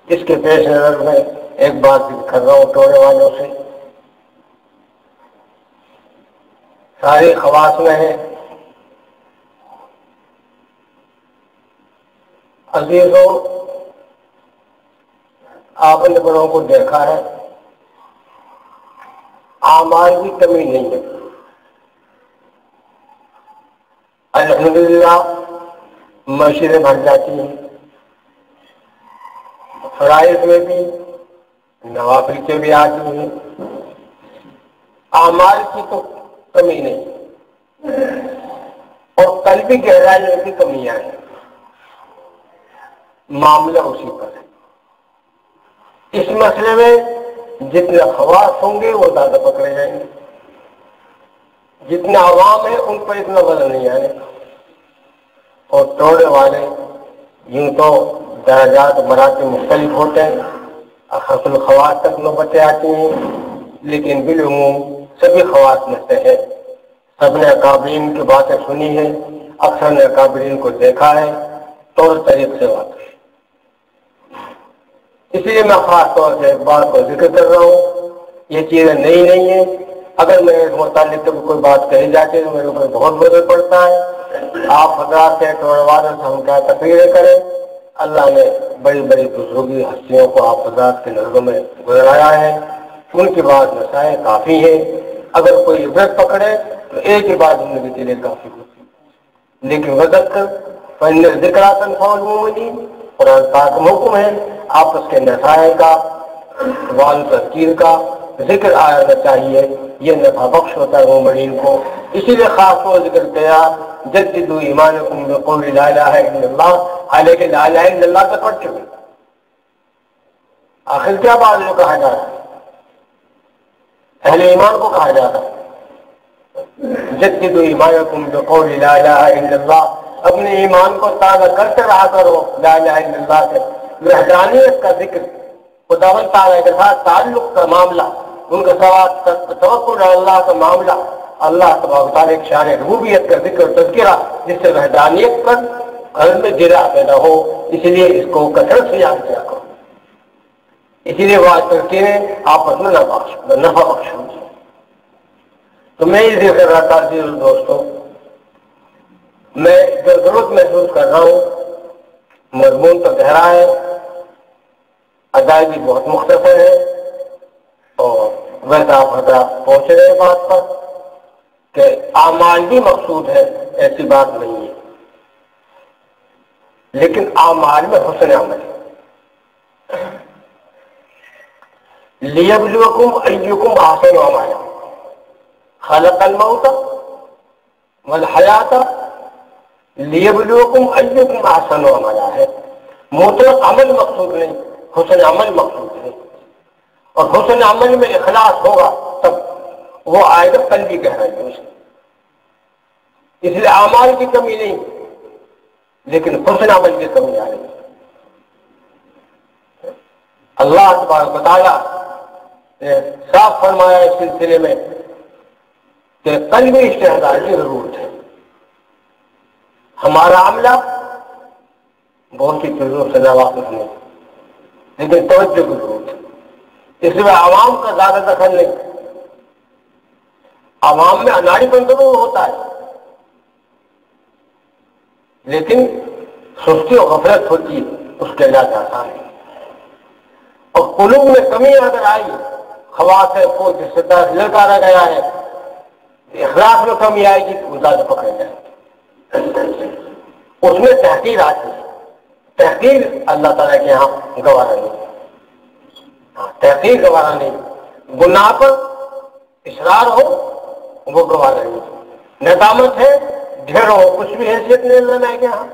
اس کے پیش نظر میں ایک بات کر رہا ہوں ٹوڑے والوں سے، ساری خواص میں ہے۔ عزیزوں، آپ نے بڑوں کو دیکھا ہے، اعمال کی کمی نہیں ہے، الحمدللہ مسجدیں بھر جاتی ہیں، فرائض میں بھی نوافل کے بھی آتی ہیں، اعمال کی تو کمی نہیں، اور قلبی گہرائی کی کمیاں ہیں، معاملہ اسی پر ہے۔ اس مسئلے میں جتنے خواص ہوں گے وہ زیادہ پکڑے جائیں گے، جتنے عوام ہیں ان پر اتنا وزن نہیں آئے گا، اور توڑے والے یوں تو درجات مراتب مختلف ہوتے ہیں، خاص الخواص تک نوبتیں آتی ہیں، لیکن بالعموم سبھی خواص میں سے ہے۔ سب نے اکابرین کی باتیں سنی ہیں، اکثر نے اکابرین کو دیکھا ہے، طور طریق سے واقف ہے۔ اس لیے میں خاص طور سے ایک بات کو ذکر کر رہا ہوں، یہ چیزیں نئی نہیں ہیں، اگر میں اس متعلق کوئی بات کہی جاتی ہے تو میرے اوپر بہت بزرگ پڑتا ہے۔ آپ حضرات سے ٹوڑے والوں سے ہم کیا تقریریں کریں، اللہ نے بڑی بڑی بزرگی ہستیوں کو آپ حضرات کے نظروں میں گزرایا ہے، ان کی بات مسائل کافی ہیں، اگر کوئی عبرت پکڑے تو ایک ہی بات زندگی کے لیے کافی ہوتی ہے، لیکن وذکر فإن الذکریٰ تنفع المؤمنین، قرآن پاک میں حکم ہے آپس کے نصائح کا، وعظ تذکیر کا ذکر آنا چاہیے، یہ نفع بخش ہوتا ہے مومنین کو۔ اسی لیے خاص طور ذکر کیا جددوا ایمانکم بقول لا الہ الا اللہ، حالانکہ لا الہ الا اللہ تو پڑھ چکے، آخر کیا بات جو کہا جا رہا ہے، اہل ایمان کو کہا جا رہا ہے جددوا ایمانکم بقول لا الہ الا اللہ، اپنے ایمان کو تازہ کرتے رہا کرو لا الہ الا اللہ سے، وحدانیت کا ذکر، خداوند تعالیٰ کے ساتھ تعلق کا معاملہ، ان کے ساتھ توکل اللہ کا معاملہ، اللہ تبارک و تعالیٰ کی شان ربوبیت کا ذکر تذکرہ، جس سے وحدانیت پر قلب میں گرا پیدا ہو، اس لیے اس کو کثرت سے یاد کیا کرو، اسی لیے بات کرتے ہیں آپس میں نفع بخش ہو۔ تو میں یہ ذکر رہا تھا دوستوں، میں جو ضرورت محسوس کر رہا ہوں، مضمون تو گہرا ہے، ادائیگی بہت مختصر ہے، اور ویسے آپ حضرات پہنچ رہے ہیں بات پر کہ اعمال بھی مقصود ہے، ایسی بات نہیں ہے، لیکن اعمال میں حسن عمل ہے۔ لِيَبْلُوَكُمْ أَيُّكُمْ أَحْسَنُ عَمَلًا خَلَقَ الْمَوْتَ وَالْحَيَاةَ لِيَبْلُوَكُمْ أَيُّكُمْ أَحْسَنُ عَمَلًا ہے، مطلق عمل مقصود نہیں، حسن عمل مقصود ہے، اور حسن عمل میں اخلاص ہوگا تب وہ آئے گا قلبی گہرائی میں، اس لیے اعمال کی کمی نہیں، لیکن حسن عمل کی کمی آ رہی ہے۔ اللہ تبارک و تعالیٰ نے صاف فرمایا اس سلسلے میں کہ قلبی استعداد کی ضرورت ہے۔ ہمارا عملہ بہت سی چیزوں سے ناواقف نہیں، لیکن توجہ کی ضرورت ہے، اس میں عوام کا زیادہ دخل نہیں، عوام میں اناڑی پن ضرور ہوتا ہے، لیکن سستی و غفلت ہوتی ہے، اس کے علاج آسان ہے، اور قلوب میں کمی اگر آئی، خواص کو جس سے للکارا گیا ہے، اخلاق میں کمی آئے گی تو زیادہ پکڑے جائے گی، اس میں تحقیر آتی ہے، تحقیر اللہ تعالیٰ کے یہاں گوارا نہیں، تحقیر گوارا نہیں، گناہ پر اصرار ہو وہ گوارا نہیں، ندامت ہے ڈھیر ہو کچھ بھی حیثیت نہیں لینا ہے کہ ہاں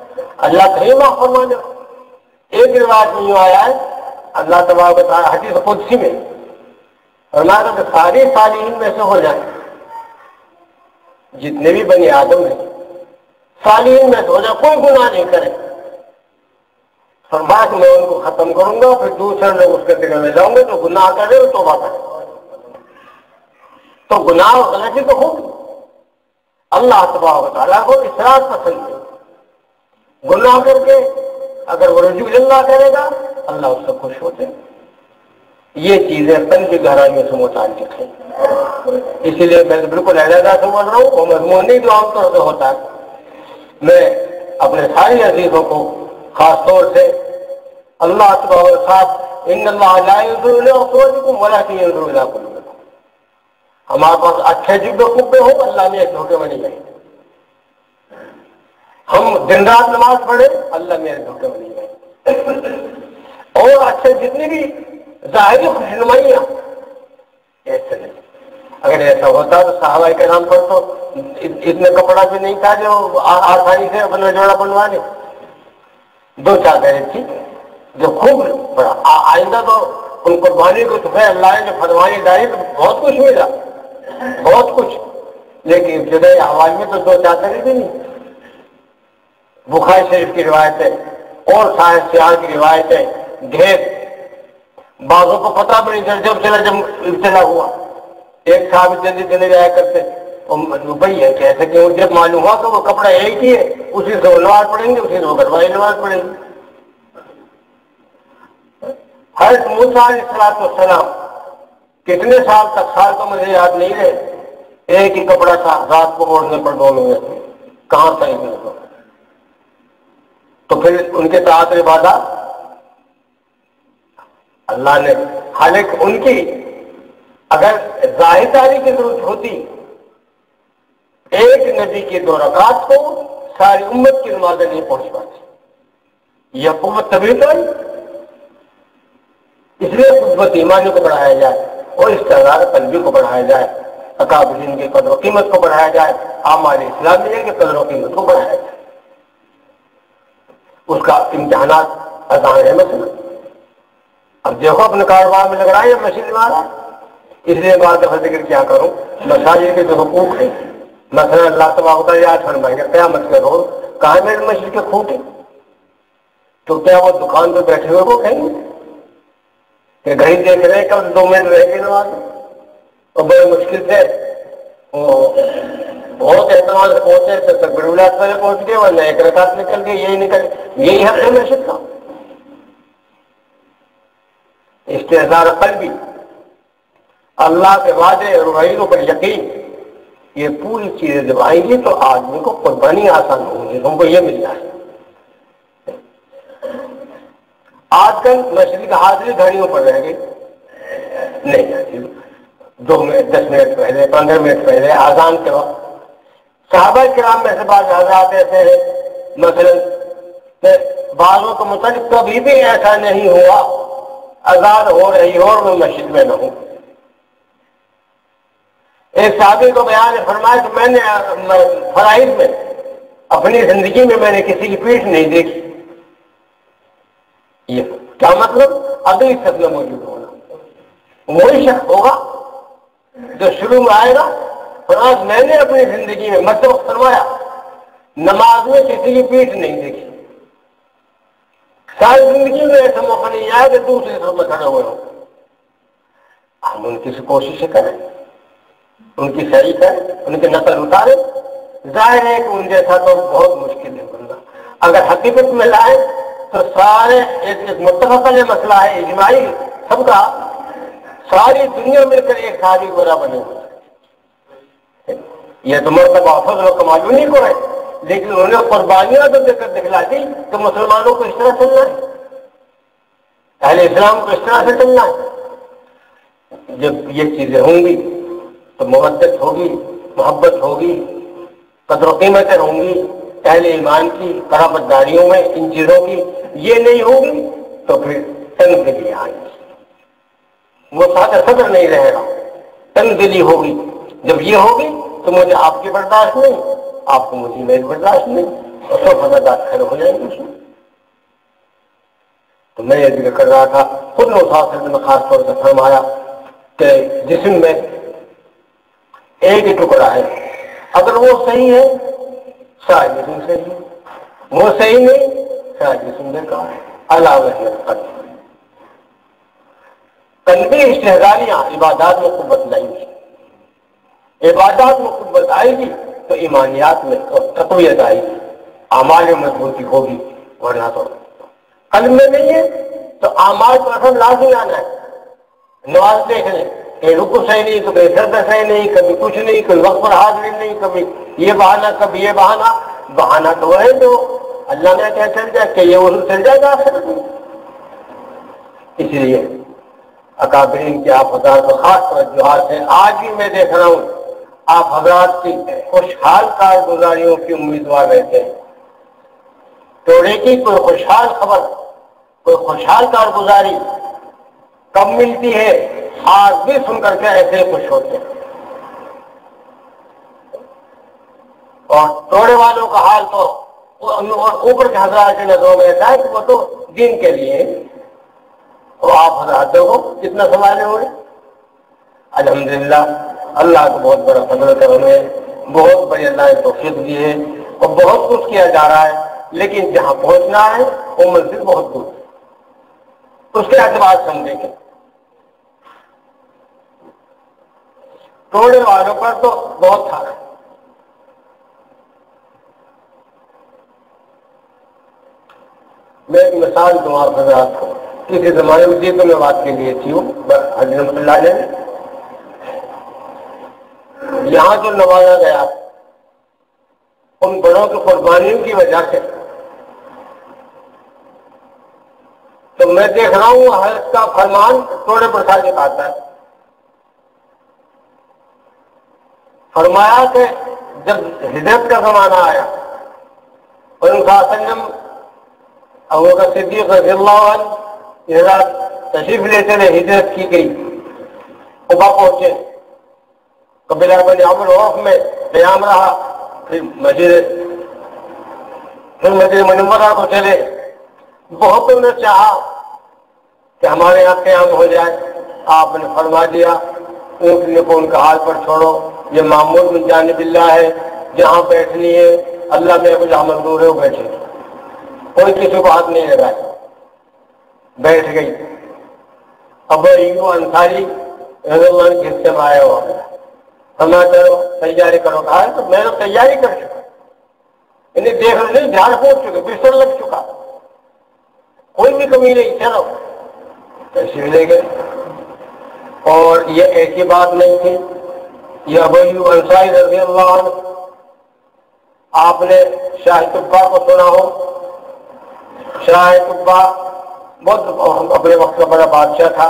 اللہ کہیں معاف فرمانا۔ ایک روایت میں یوں آیا ہے، اللہ تبارک و تعالیٰ حدیث قدسی میں فرمایا کہ سارے صالحین میں سے ہو جائیں، جتنے بھی بنی آدم ہیں صالحین میں سے ہو جائے، کوئی گناہ نہیں کرے، فرمایا کہ میں ان کو ختم کروں گا، پھر دوسرے لوگ اس کے دل میں جاؤں گے تو گناہ کرے اور توبہ کرے، تو گناہ اور غلطی تو ہوگی۔ اللہ تبارک و تعالیٰ کو اصرار پسند ہے، گناہ کر کے اگر وہ رجوع اللہ کرے گا اللہ اس سے خوش ہوتے ہیں۔ یہ چیزیں قلبی گہرائیوں سے متعلق ہیں، اسی لیے میں بالکل علیحدہ سے بول رہا ہوں، وہ مضمون نہیں جو عام طور سے ہوتا ہے۔ میں اپنے سارے عزیزوں کو خاص طور سے اللہ تبارک و تعالیٰ ان اللہ لا ينظر الى صوركم ولكن ينظر الى قلوبكم، ہمارے پاس اچھے جبے خوبے ہو، اللہ میں ایک دھوکے میں نہیں جائیں، ہم دن رات نماز پڑھے، اللہ میں ایک دھوکے میں نہیں جائیں، اور اچھے جتنی بھی ظاہری خوشنمائیاں ایسے نہیں۔ اگر ایسا ہوتا تو صحابہ کرام پر تو اتنا کپڑا بھی نہیں تھا جو آسانی سے اپنا جوڑا بنوا لے، دو چادریں تھی جو خوب بڑا، آئندہ تو ان قربانی کو تمہیں اللہ نے جو فرمائی ڈالی تو بہت کچھ ملا، بہت کچھ، لیکن ابتدائی حوالے میں تو دو چادریں بھی نہیں۔ بخاری شریف کی روایتیں اور صاحب سیاح کی روایتیں ڈھیر، بعضوں کو پتہ بھی نہیں جب ابتلا ہوا، ایک صاحب جلدی چلے جایا کرتے بھائی ہے کیسے کہ جب معلوم ہوا کہ وہ کپڑا ایک ہی ہے، اسی سے وہ نماز پڑھیں گے، اسی سے وہ گھر والی نماز پڑھیں گے۔ حضرت موسیٰ علیہ السلام کتنے سال تک، سال تو مجھے یاد نہیں رہے، ایک ہی کپڑا تھا، رات کو اوڑھنے پر دونوں میں تھے، کہاں صحیح نہیں ہو۔ تو پھر ان کے ساتھ عبادات اللہ نے، حالانکہ ان کی اگر ظاہر داری کی ضرورت ہوتی، ایک نبی کی 2 رکعت کو ساری امت کی نمازیں نہیں پہنچ پاتی، یہ قوت طبیعت ہے۔ اس لیے قوت ایمانی کو بڑھایا جائے اور استعداد قلبی کو بڑھایا جائے، اکابرین کی قدر و قیمت کو بڑھایا جائے، ہمارے اسلامیہ کی قدر و قیمت کو بڑھایا جائے۔ اس کا امتحانات آسان ہے مثلا، اب دیکھو اپنے کاروبار میں لگ رہا ہے یا مسجد میں آ رہا ہے، اس لیے بات دفعہ ذکر کیا کروں، مساجد کے جو حقوق ہیں، مثلا اللہ تبارک و تعالیٰ یاد فرمائیں گے قیامت کے روز کہاں میرے مسجد کے کھوٹے، تو کیا وہ دکان پہ بیٹھے ہوئے کو کہیں گے کہ گھڑی دیکھ رہے کب 2 منٹ رہ گئے نماز، اور بڑے مشکل سے بہت احتمال سے پہنچے تب تک بڑولاد پہلے پہنچ گئے، ورنہ ایک رکعت نکل گئی، یہی حق ہے مسجد کا۔ استحضار قلبی، اللہ کے وعدے اور وعیدوں پر یقین، یہ پوری چیزیں جب آئیں گی تو آدمی کو قربانی آسان ہوگی، ہم کو یہ مل جائے۔ آج کل مسجد کا حاضری گھڑیوں پر رہ گئی، نہیں 2 منٹ 10 منٹ پہلے 15 منٹ پہلے اذان کے وقت صحابہ کرام میں سے بعض حضرات ایسے ہیں، مثلا بعضوں کے متعلق کبھی بھی ایسا نہیں ہوا اذان ہو رہی ہو اور میں مسجد میں نہ ہوں۔ ایک صحابی کو بیان فرمایا کہ میں نے فرائض میں اپنی زندگی میں نے کسی کی پیٹھ نہیں دیکھی، یہ کیا مطلب؟ اگلی صف میں موجود ہونا، وہی شخص ہوگا جو شروع میں آئے گا، فرمایا میں نے اپنی زندگی میں مطلب فرمایا نماز میں کسی کی پیٹھ نہیں دیکھی، ساری زندگی میں ایسا موقع نہیں آیا کہ دوسری طرف میں کھڑے ہوئے ہوں۔ ہم ان کی کوشش کریں، ان کی صحیح کریں، ان کی نقل اتاریں، ظاہر ہے کہ ان جیسا تو بہت مشکل ہے بندہ، اگر حقیقت میں لائے تو سارے ایک متفق مسئلہ ہے اجماعی سب کا، ساری دنیا مل کر ایک صحابی گورا بنے ہوئے، یہ تو مرتبہ فضل و کمال انہیں کو ہے، لیکن انہوں نے قربانیاں تو دے کر دکھلا دی کہ مسلمانوں کو اس طرح چلنا ہے، اہل اسلام کو اس طرح سے چلنا ہے۔ جب یہ چیزیں ہوں گی تو مودت ہوگی، محبت ہوگی، قدر و قیمتیں ہوں گی اہل ایمان کی، قرابت داریوں میں ان چیزوں کی، یہ نہیں ہوگی تو پھر تنگ دلی آئے گی، وہ سادہ صدر نہیں رہے گا، تنگ دلی ہوگی۔ جب یہ ہوگی تو مجھے آپ کی برداشت نہیں، آپ کو مجھے میری برداشت نہیں، اور سب فضادات کھڑے ہو جائیں گے اس میں۔ تو میں یہ ذکر کر رہا تھا، خود نے خاص طور سے فرمایا کہ جسم میں ایک ہی ٹکڑا ہے، اگر وہ صحیح ہے سارا جسم صحیح ہے، وہ صحیح نہیں سارا جسم بیکار ہے۔ علاوہ قلبی استحضاریاں عبادات میں قوت لائیں گی، عبادات میں قوت آئے گی تو ایمانیات میں تقویت آئے گی، اعمال میں مضبوطی ہوگی، ورنہ تو قلب میں نہیں ہے تو اعمال پر اثر لازمی آنا ہے. نماز دیکھ لیں، کہیں رکو صحیح نہیں تو کہیں سجدہ صحیح نہیں، کبھی کچھ نہیں، کبھی وقت پر حاضری نہیں، کبھی یہ بہانہ کبھی یہ بہانہ. بہانہ تو وہ ہے جو اللہ نے کیا چل جائے کہ یہ وہ چل جائے گا آخرت میں. اس لیے اکابرین کے آپ حضرات کو خاص توجہات ہیں. آج بھی میں دیکھ رہا ہوں آپ حضرات کی خوشحال کارگزاریوں کی امیدوار رہتے ہیں. توڑے کی کوئی خوشحال خبر، کوئی خوشحال کارگزاری کب ملتی ہے؟ آج بھی سن کر کے ایسے خوش ہوتے ہیں. اور توڑے والوں کا حال تو اوپر کے حضرات کی نظروں میں ایسا ہے کہ وہ تو دین کے لیے. اور آپ حضرات کو کتنا سنبھالے ہوئے. الحمدللہ اللہ کو بہت بڑا فضل ہے، انہیں بہت بڑی اللہ نے توفیق دی ہے اور بہت کچھ کیا جا رہا ہے. لیکن جہاں پہنچنا ہے وہ منزل بہت دور ہے، اس کے اعتبار سے ہم دیکھیں. توڑے والوں پر تو بہت تھا. میں ایک مثال دوں آپ حضرات کو. کسی زمانے میں جی تو میں بات کے لیے تھی ہوں حضرت رحمۃ اللہ علیہ، یہاں جو نوازا گیا ان بڑوں کی قربانیوں کی وجہ سے، تو میں دیکھ رہا ہوں حضرت کا فرمان توڑے پر صادق آتا ہے. فرمایا کہ جب ہجرت کا زمانہ آیا اور ان کا سنجم ابوبکر صدیق رضی اللہ عنہ تشریف لیتے رہے، ہجرت کی گئی، قبا پہنچے، قبیلہ بنی عمرو عوف میں قیام رہا، پھر مدینہ منورہ کو چلے. بہتوں نے چاہا کہ ہمارے یہاں قیام ہو جائے. آپ نے فرما دیا اونٹنے کو ان کا حال پر چھوڑو، یہ معمول من جانب اللہ ہے، جہاں بیٹھنی ہے اللہ میں کچھ منظور ہے وہ بیٹھے، کوئی کسی کو ہاتھ نہیں لگائے. بیٹھ گئی. ابو ایوب انصاری رضی اللہ عنہ کے حصے میں آیا ہوا، ہمیں کرو تیاری کرو. کہا تو میں نے تیاری کر چکا، انہیں دیکھ نہیں جھاڑ پھونک چکے، بستر لگ چکا، کوئی بھی کمی نہیں. چلو تشریف لے گئے. اور یہ ایسی بات نہیں تھی، یہ ابو ایوب انصاری رضی اللہ عنہ، آپ نے شاہ طبا کو سنا ہو. شاہ طبا بہت اپنے وقت کا بڑا بادشاہ تھا،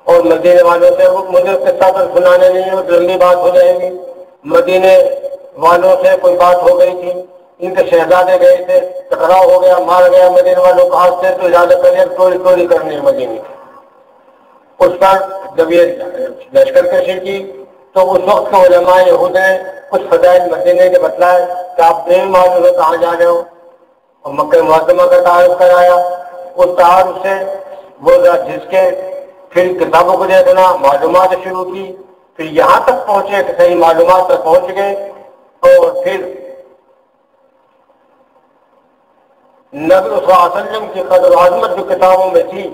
اور مدینے والوں سے مجھے قصہ پر سنانے نہیں ہو، لمبی بات ہو جائے گی. مدینے والوں سے کوئی بات ہو گئی تھی، ان کے شہزادے گئے تھے، ٹکراؤ ہو گیا، مار گیا مدینے والوں کو ہاتھ سے، تو اجازت کریے چوری کرنی ہے مدینے کی. اس پر جب یہ لشکر کشی کی تو اس وقت کے علماء یہود نے کچھ فضائل مدینے کے بتلائے کہ آپ نہیں معلوم ہے کہاں جا رہے ہو، اور مکہ معظمہ کا تعارف کرایا. اس تعارف سے وہ جس کے پھر کتابوں کو دیکھنا، معلومات شروع کی، پھر یہاں تک پہنچے کہ صحیح معلومات تک پہنچ گئے. اور پھر نبی صلی اللہ علیہ وسلم کی قدر و عظمت جو کتابوں میں تھی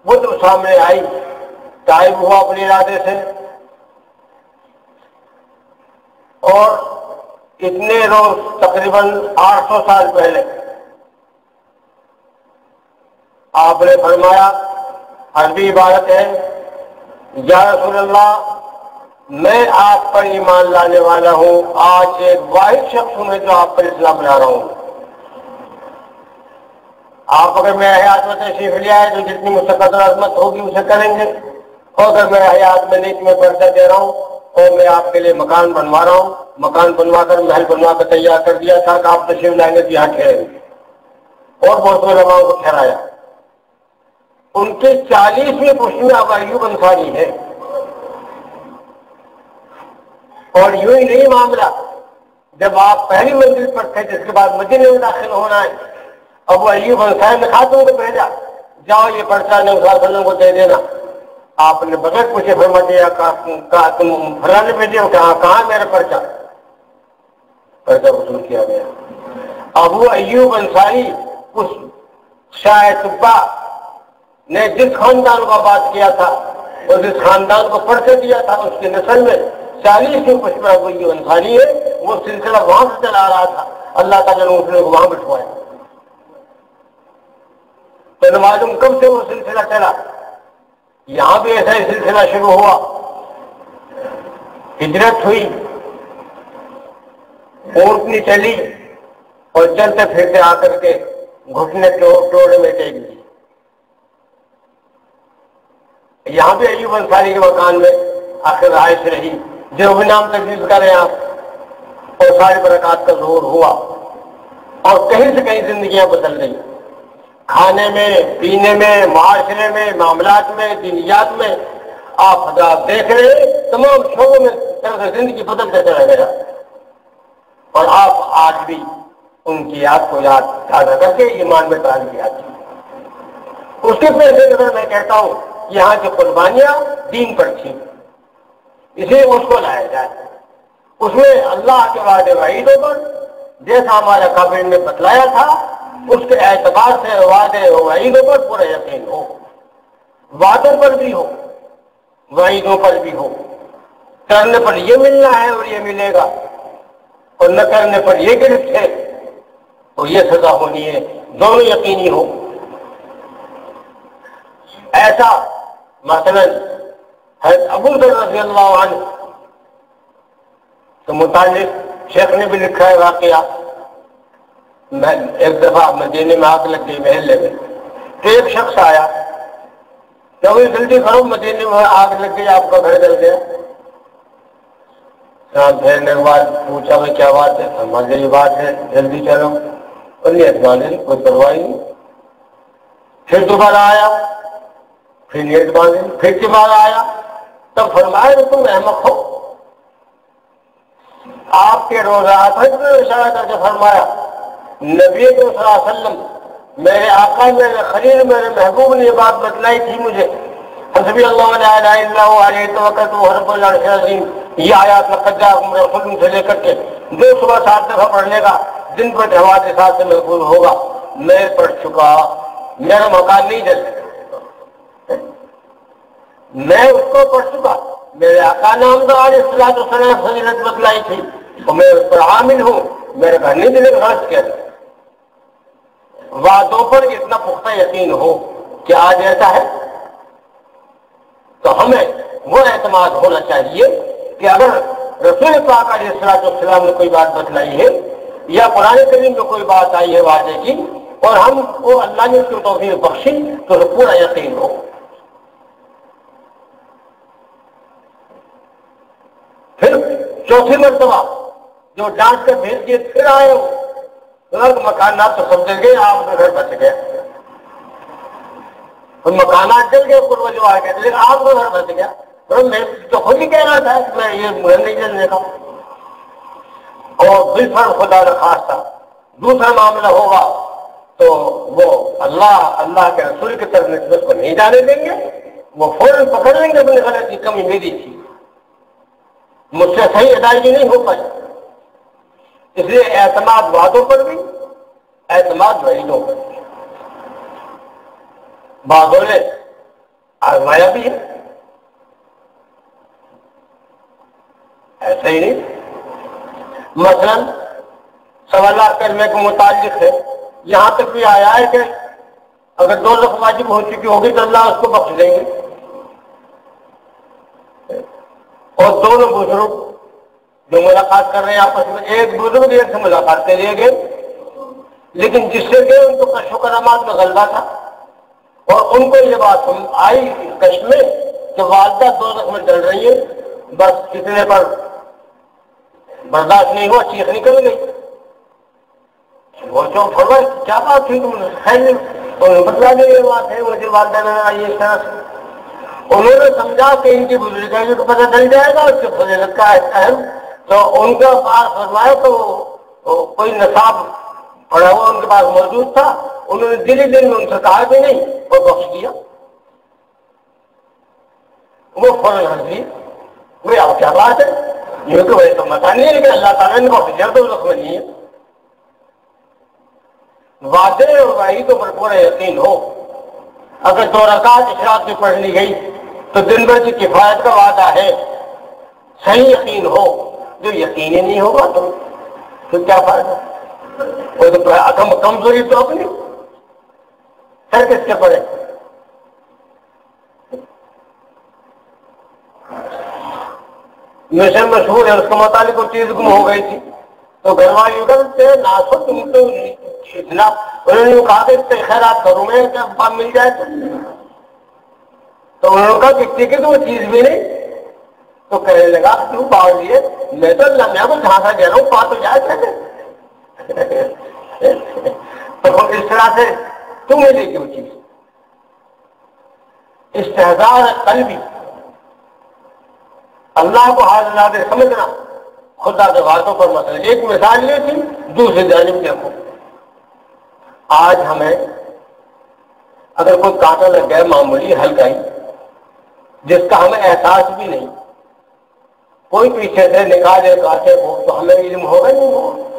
وہ تو سامنے آئی. طائب ہوا اپنے ارادے سے، اور اتنے روز تقریباً 800 سال پہلے آپ نے فرمایا، عربی عبارت ہے، یا رسول اللہ میں آپ پر ایمان لانے والا ہوں، آج ایک واحد شخص ہوں جو آپ پر اسلام لا رہا ہوں. آپ اگر میرے حیات میں تشریف لے آئے تو جتنی مشقت اور عظمت ہوگی اسے کریں گے، اور اگر میرے حیات میں نیک میں پردہ دے رہا ہوں اور میں آپ کے لیے مکان بنوا رہا ہوں، مکان بنوا کر محل بنوا کر تیار کر دیا تھا کہ آپ تشریف لائیں گے تو یہاں ٹھہریں گے، اور بہت سے علماء کو ٹھہرایا. ان کے 40ویں پشت میں ابو ایوب انصاری ہے. اور یوں ہی نہیں معاملہ، جب آپ پہلی منزل پر تھے جس کے بعد مدینے میں داخل ہونا ہے، ابو ایوب انصاری نے خاتون کو بھیجا، جاؤ یہ پرچہ نبی صلی اللہ علیہ وسلم کو دے دینا. آپ نے بغیر پوچھے فرما دیا، کہا تم فلاں بھیجے ہو، کہاں میرا پرچہ وصول کیا گیا. ابو ایوب انصاری اس شاہ طبا نے جس خاندان کو آباد کیا تھا اور جس خاندان کو پرچہ دیا تھا، اس کے نسل میں 40ویں پشت میں ابو ایوب انصاری ہے. وہ سلسلہ وہاں سے چلا آ رہا تھا، اللہ تعالیٰ نے اس نے وہاں بٹھوایا. تو معلوم کب سے وہ سلسلہ چلا. یہاں بھی ایسا ہی سلسلہ شروع ہوا. ہجرت ہوئی، اونٹنی چلی اور چلتے پھرتے آ کر کے گھٹنے توڑے میں ٹیک دی. یہاں بھی ایوب انصاری کے مکان میں آخر رہائش رہی. جو بھی نام تجویز کریں آپ، اور ساری برکات کا ظہور ہوا اور کہیں سے کہیں زندگیاں بدل گئی. کھانے میں، پینے میں، معاشرے میں، معاملات میں، دینیات میں آپ حضرات دیکھ رہے ہیں تمام شعبوں میں زندگی بدلتے چلا گیا. اور آپ آج بھی ان کی یاد کو یاد تازہ کر کے ایمان میں ڈال دیا. اس کے پیسے نظر میں کہتا ہوں یہاں کی قربانیاں دین پر تھیں، اسے اس کو لایا جائے. اس میں اللہ کے وعدے وعیدوں پر جیسا ہمارے قابل نے بتلایا تھا اس کے اعتبار سے وعدے وعیدوں پر پورا یقین ہو. وعدوں پر بھی ہو، وعیدوں پر بھی ہو. کرنے پر یہ ملنا ہے اور یہ ملے گا، اور نہ کرنے پر یہ گرفت ہے اور یہ سزا ہونی ہے، دونوں یقینی ہو. ایسا مثلا حضرت ابو ذر رضی اللہ عنہ کے متعلق شیخ نے بھی لکھا ہے واقعہ. ایک دفعہ مدینے میں آگ لگ گئی محلے میں، تو ایک شخص آیا کہ جلدی کرو مدینے میں آگ لگ گئی، آپ کا گھر جل گیا. پھیرنے کے بعد پوچھا میں کیا بات ہے؟ ہمارے یہ بات ہے جلدی چلو. اور نیت باندھے، کوئی پرواہ نہیں. پھر دوبارہ آیا، پھر نیت باندھے، پھر دوبارہ آیا. تب فرمایا کہ تم احمق ہو. آپ کے روزات میں اشارہ کر کے فرمایا نبی صلی اللہ علیہ وسلم میرے آقا، میرے خلیل، میرے محبوب نے یہ بات بتلائی تھی مجھے، حسبی اللہ لا الہ الا هو علیہ توکلت وهو رب العرش العظیم. یہ آیات لقد جاءکم رسول سے لے کر کے جو صبح 7 دفعہ پڑھ لے گا دن پر جواب کے ساتھ سے محفوظ ہوگا. میں پڑھ چکا، میرا مکان نہیں جل گیا، میں اس کو پڑھ چکا. میرے آقا نامدار علیہ الصلوۃ والسلام فضیلت بتلائی تھی اور میں اس پر عامل ہوں. میرے گھر نہیں دلے غرض کیا. وعدوں پر اتنا پختہ یقین ہو کہ آج ایسا ہے تو ہمیں وہ اعتماد ہونا چاہیے کہ اگر رسول پاک علیہ الصلوۃ والسلام نے کوئی بات بتلائی ہے یا قرآن کریم میں کوئی بات آئی ہے وعدے کی اور ہم وہ اللہ نے اس کی توفیق بخشی تو پورا یقین ہو. پھر چوتھی مرتبہ جو ڈانٹ کر بھیج دیے پھر آئے ہو مکانات تو سب جل گئے، آپ کا گھر بچ گیا. مکانات جل گئے پورا جو آ گئے لیکن آپ کا گھر بچ گیا. میں تو خود ہی کہہ رہا تھا کہ میں یہ گھر نہیں جلنے کا. اور بالفرض خدا نخواستہ دوسرا معاملہ ہوگا تو وہ اللہ کے رسول کی طرف نسبت کو نہیں جانے دیں گے. وہ فوراً پکڑ لیں گے اپنی غلطی، کمی میری تھی، مجھ سے صحیح ادائیگی نہیں ہو پائی. اس لیے اعتماد وعدوں پر بھی، اعتماد وعیدوں پر بھی. بعضوں نے آزمایا بھی ہے، ایسا ہی نہیں. مثلا سوالات کرنے کے متعلق ہے، یہاں تک بھی آیا ہے کہ اگر 2 لفظ واجب ہو چکی ہوگی تو اللہ اس کو بخش دیں گے. اور دونوں بزرگ جو ملاقات کر رہے ہیں آپس میں، ایک بزرگ ایک سے ملاقات کے لیے گئے لیکن جس سے گئے ان کو کشف و کرامات میں غلبہ تھا اور ان کو یہ بات آئی کشف میں کہ والدہ 2 میں ڈل رہی ہے. بس کتنے پر برداشت نہیں ہوا، چیخ نکل گئی. وہ جو فرمایا کیا بات تھی تم نے؟ خیر بتلا دیں یہ بات ہے، مجھے والدہ نے آئی اس طرح سے. انہوں نے سمجھا کہ ان کی بزرگی کو پتہ چل جائے گا اس کی فضیلت کا اہم. تو ان کا پاس فرمایا تو کوئی نصاب پڑا ہوا ان کے پاس موجود تھا، انہوں نے دن میں ان سے کہا بھی نہیں اور بخش دیا. وہ فوراً ہنس دی. وہ اب کیا بات ہے؟ یہ تو ویسے تو متا نہیں ہے کہ اللہ تعالیٰ نے بخش دیا تو رقم نہیں ہے. وعدے اور وعیدوں پر پورا یقین ہو. اگر 2 رکعت اشراق کی پڑھ لی گئی تو دن بھر کی کفایت کا وعدہ ہے، صحیح یقین ہو. جو یقین ہی نہیں ہوگا تو پھر کیا فائدہ؟ وہ تو کمزوری تو اپنی. پھر کس کے پڑے؟ مشن مشہور ہے، اس کے متعلق کوئی چیز گم ہو گئی تھی تو گھر والے کرتے ناسو تم تو اتنا، انہوں نے کہا کہ اتنے خیرات کروں میں جب مل جائے تو انہوں نے کہا کتنی کی تو وہ چیز بھی نہیں، تو کہنے لگا کیوں باؤ لیے، میں تو اللہ کو جھانسا دے رہا ہوں، پا تو جائے کہتے تو اس طرح سے تم ملے گی وہ چیز۔ استحضار قلبی، اللہ کو حاضر ناظر سمجھنا، خدا کے باتوں پر مسئلہ۔ ایک مثال یہ تھی، دوسری جانب دیکھو، آج ہمیں اگر کوئی کانٹا لگ گیا معمولی ہلکا ہی جس کا ہمیں احساس بھی نہیں، کوئی پیچھے سے نکالے کانٹے کو تو ہمیں علم ہوگا نہیں ہوگا؟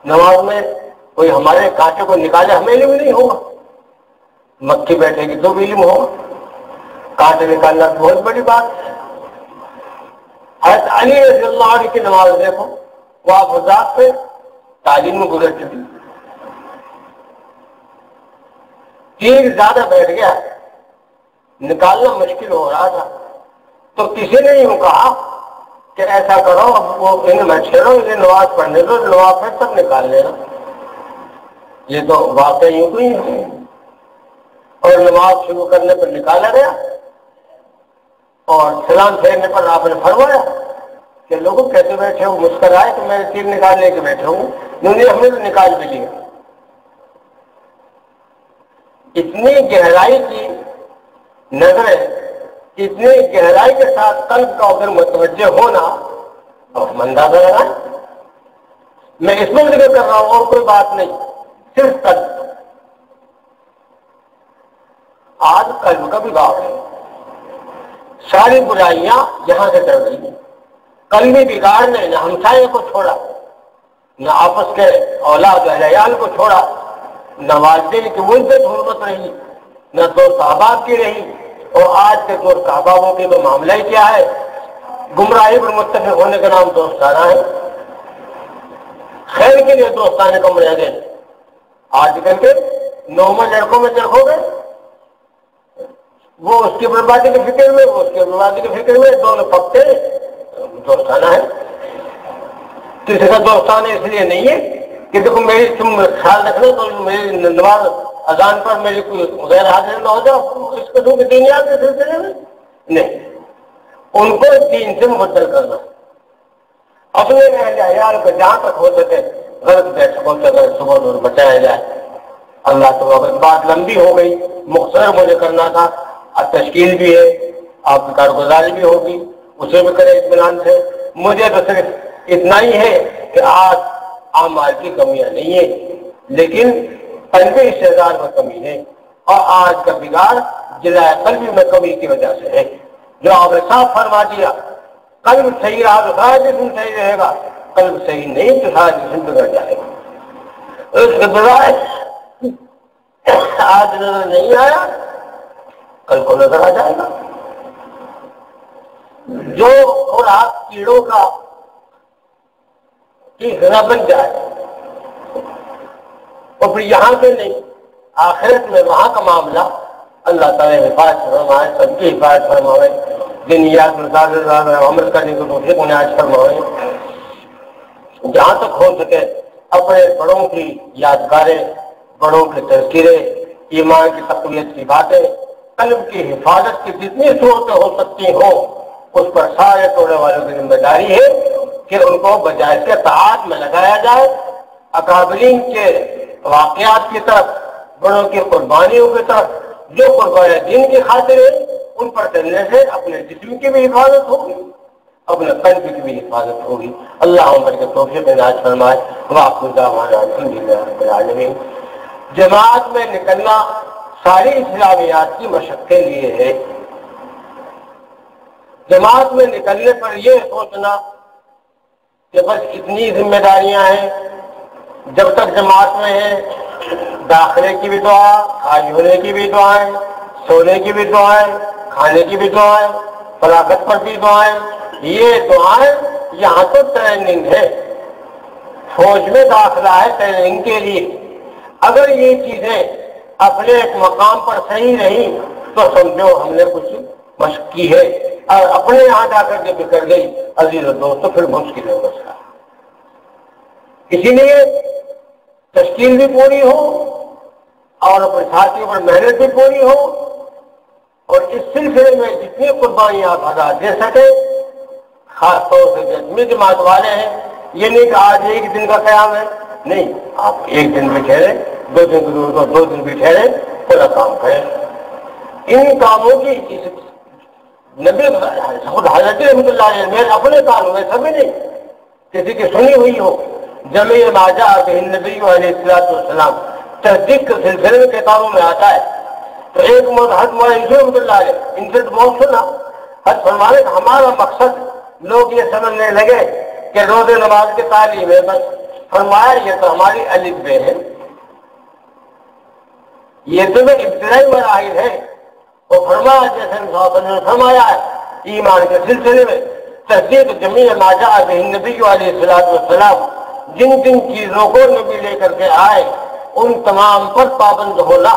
نماز میں کوئی ہمارے کانٹے کو نکالے ہمیں علم نہیں ہوگا، مکھی بیٹھے گی تو بھی علم ہوگا، کانٹے نکالنا بہت بڑی بات ہے۔ حضرت علی رضی اللہ عنہ کی نماز دیکھو، وہ آپ حضرات سے تعلیم میں گزر چکی، تیر زیادہ بیٹھ گیا، نکالنا مشکل ہو رہا تھا، تو کسی نے یوں کہا کہ ایسا کرو اب وہ ان میں چھیڑو، انہیں نماز پڑھنے دو، نماز پھر تب نکال لینا۔ یہ تو واقعہ یوں تو ہی ہے، اور نماز شروع کرنے پر نکالا گیا اور سلام پھیرنے پر آپ نے فرمایا کہ لوگوں کیسے بیٹھے ہو، مسکرائے کہ میں تیر نکالنے کے بیٹھے ہوں، انہوں نے ہمیں تو نکال بھی لیا۔ اتنی گہرائی کی نظریں، اتنی گہرائی کے ساتھ قلب کا ادھر متوجہ ہونا، اور اندازہ لگائیں، میں اس میں ذکر کر رہا ہوں اور کوئی بات نہیں، صرف قلب۔ آج قلب کا بگاڑ ہے، ساری برائیاں یہاں سے چل رہی ہیں، قلبی بگاڑ نے نہ ہمسائے کو چھوڑا، نہ آپس کے اولاد اہل عیال کو چھوڑا، نہ والدین کی مدت حرمت رہی، نہ دوست احباب کی رہی، اور آج کے دوست احبابوں کے تو معاملہ ہی کیا ہے، گمراہی پر متفق ہونے کا نام دوستانہ ہے، خیر کے لیے دوستانے کم رہ گئے۔ آج کل کے نومہ لڑکوں میں دیکھو گے، وہ اس کی بربادی کی فکر میں، وہ اس کی بربادی کی فکر میں، دونوں پکتے دوستانہ ہے۔ کسی کا دوستانہ اس لیے نہیں ہے کہ دیکھو میری تم خیال رکھنا تو میری نماز اذان پر میری کوئی غیر حاضر نہ ہو جاؤ، اس قسم کی دنیا کے سلسلے میں نہیں، ان کو دین سے مبدل کرنا، اپنے اہل عیال کو جہاں تک ہو سکے غلط بیٹھکوں سے اگر صبح دور بچایا جائے۔ اللہ تو اگر بات لمبی ہو گئی، مختصر مجھے کرنا تھا، اب تشکیل بھی ہے، آپ کی کارگزاری بھی ہوگی، اسے بھی کرے اطمینان سے۔ مجھے تو صرف اتنا ہی ہے کہ آج اعمال کی کمیاں نہیں ہیں، لیکن قلبی استعداد میں کمی ہے، اور آج کا بگاڑ جلائے قلبی میں کمی کی وجہ سے ہے۔ جو آپ نے صاف فرما دیا، قلب صحیح رہا تو سارا جسم صحیح رہے گا، قلب صحیح نہیں تو سارا جسم بگڑ جائے گا۔ اس کے بجائے آج نظر نہیں آیا، کل کو نظر آ جائے گا۔ جو خوراک کیڑوں کا کی غذا بن جائے، اور پھر یہاں سے نہیں، آخرت میں وہاں کا معاملہ اللہ تعالیٰ حفاظت فرمائے، سب کی حفاظت فرمائے، دنیات میں عمل کرنے کو توفیق عنایت فرمائے۔ جہاں تک ہو سکے اپنے بڑوں کی یادگاریں، بڑوں کے تذکرے، ایمان کی تقویت کی باتیں، قلب کی حفاظت کی جتنی صورتیں ہو سکتی ہوں، اس پر سارے توڑنے والوں کی ذمہ داری ہے کہ ان کو بجائے کے طاعت میں لگایا جائے، اکابرین کے واقعات کی طرف، بڑوں کی قربانیوں کی طرف، جو قربانیاں دین کی خاطر ہے ان پر چلنے سے اپنے جسم کی بھی حفاظت ہوگی، اپنے قلب کی بھی حفاظت ہوگی۔ اللہ عمر کے توفیق عنایت فرمائے۔ وآخر دعوانا الحمدللہ رب العالمین۔ جماعت میں نکلنا ساری اسلامیات کی مشق کے لیے ہے۔ جماعت میں نکلنے پر یہ سوچنا کہ بس اتنی ذمہ داریاں ہیں، جب تک جماعت میں ہیں داخلے کی بھی دعا، خالی ہونے کی بھی دعائیں، سونے کی بھی دعائیں، کھانے کی بھی دعائیں، فلاحت پر بھی دعائیں، یہ دعائیں یہاں تو ٹریننگ ہے، فوج میں داخلہ ہے ٹریننگ کے لیے، اگر یہ چیزیں اپنے ایک مقام پر صحیح رہی تو سمجھو ہم نے کچھ مشق کی ہے، اور اپنے یہاں جا کر کے بگڑ گئی عزیز و دوست تو پھر مشکل ہے مسئلہ۔ اسی لیے تشکیل بھی پوری ہو اور اپنے ساتھیوں پر محنت بھی پوری ہو، اور اس سلسلے میں جتنی قربانیاں آپ ادا دے سکے، خاص طور سے جتنی جماعت والے ہیں، یہ نہیں کہ آج ایک دن کا قیام ہے، نہیں، آپ ایک دن بھی ٹھہرے، 2 دن کی ضرورت ہو 2 دن بھی ٹھہرے، پورا کام کریں۔ ان کاموں کی نبی خود حضرت رحمۃ اللہ علیہ میں اپنے کام میں سبھی نہیں کسی کی سنی ہوئی ہو، جمع ما جاء بہ النبی علیہ السلام تصدیق کے سلسلے میں کتابوں میں آتا ہے، تو ایک حضرت مولانا رحمۃ اللہ علیہ ان سے بہت سنا، حضرت فرمانے کا ہمارا مقصد لوگ یہ سمجھنے لگے کہ روزے نماز کی تعلیم ہے بس، فرمایا یہ تو ہماری الف بے ہے، یہ تو ابتدائی مراحل ہے۔ اور فرمایا جیسے نے فرمایا ہے ایمان کے سلسلے میں تصدیق جمیع ما جاء بہ النبی علیہ السلام، جن جن چیزوں کو نبی لے کر کے آئے ان تمام پر پابند ہونا،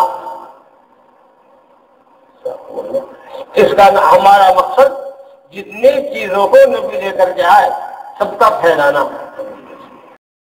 اس کا ہمارا مقصد جتنی چیزوں کو نبی لے کر کے آئے سب کا پھیلانا۔